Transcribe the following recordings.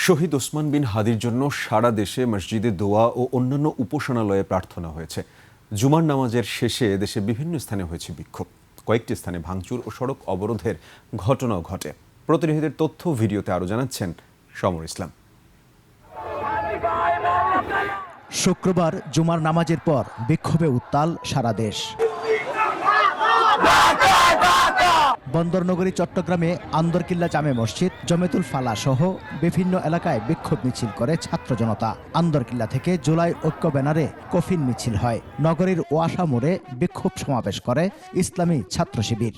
শহীদ ওসমান বিন হাদির জন্য সারা দেশে মসজিদে দোয়া ও অন্যান্য উপাসনালয়ে প্রার্থনা হয়েছে। জুমার নামাজের শেষে দেশে বিভিন্ন স্থানে হয়েছে বিক্ষোভ। কয়েকটি স্থানে ভাঙচুর ও সড়ক অবরোধের ঘটনাও ঘটে। প্রতিনিধিদের তথ্য ভিডিওতে আরও জানাচ্ছেন সমর ইসলাম। শুক্রবার জুমার নামাজের পর বিক্ষোভে উত্তাল সারা দেশ। বন্দরনগরী চট্টগ্রামে আন্দরকিল্লা জামে মসজিদ, জমেতুল ফালা সহ বিভিন্ন এলাকায় বিক্ষোভ মিছিল করে ছাত্র জনতা। আন্দরকিল্লা থেকে জুলাই ঐক্য ব্যানারে কফিন মিছিল হয়। নগরীর ওয়াসা মোড়ে বিক্ষোভ সমাবেশ করে ইসলামী ছাত্র শিবির।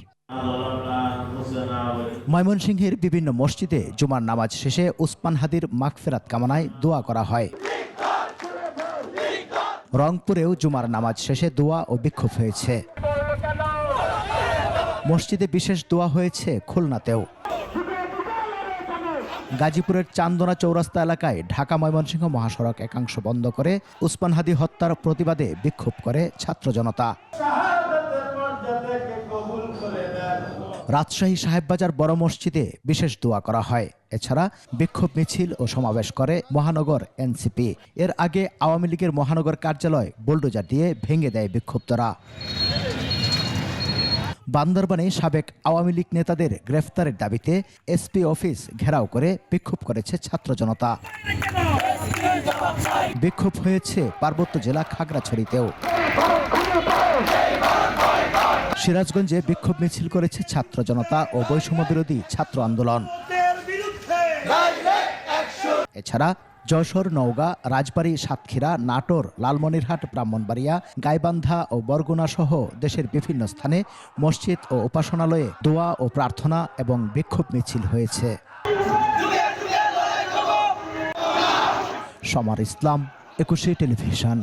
ময়মনসিংহের বিভিন্ন মসজিদে জুমার নামাজ শেষে ওসমান হাদির মাগফিরাত কামনায় দোয়া করা হয়। রংপুরেও জুমার নামাজ শেষে দোয়া ও বিক্ষোভ হয়েছে। মসজিদে বিশেষ দোয়া হয়েছে খুলনাতেও। গাজীপুরের চান্দনা চৌরাস্তা এলাকায় ঢাকা ময়মনসিংহ মহাসড়ক একাংশ বন্ধ করে ওসমান হাদি হত্যার প্রতিবাদে বিক্ষোভ করে ছাত্র জনতা। রাজশাহী সাহেববাজার বড় মসজিদে বিশেষ দোয়া করা হয়। এছাড়া বিক্ষোভ মিছিল ও সমাবেশ করে মহানগর এনসিপি। এর আগে আওয়ামী লীগের মহানগর কার্যালয় বুলডোজার দিয়ে ভেঙে দেয় বিক্ষুব্ধরা। বান্দরবানে সাবেক আওয়ামী লীগ নেতাদের গ্রেফতারের দাবিতে এসপি অফিস ঘেরাও করে বিক্ষোভ করেছে ছাত্র জনতা। বিক্ষোভ হয়েছে পার্বত্য জেলা খাগড়াছড়িতেও। সিরাজগঞ্জে বিক্ষোভ মিছিল করেছে ছাত্র জনতা ও বৈষম্য বিরোধী ছাত্র আন্দোলন। এছাড়া যশোর, নওগাঁ, রাজবাড়ী, সাতক্ষীরা, নাটোর, লালমনিরহাট, ব্রাহ্মণবাড়িয়া, গাইবান্ধা ও বরগুনা সহ দেশের বিভিন্ন স্থানে মসজিদ ও উপাসনালয়ে দোয়া ও প্রার্থনা এবং বিক্ষোভ মিছিল হয়েছে। সমর ইসলাম, 21 টেলিভিশন।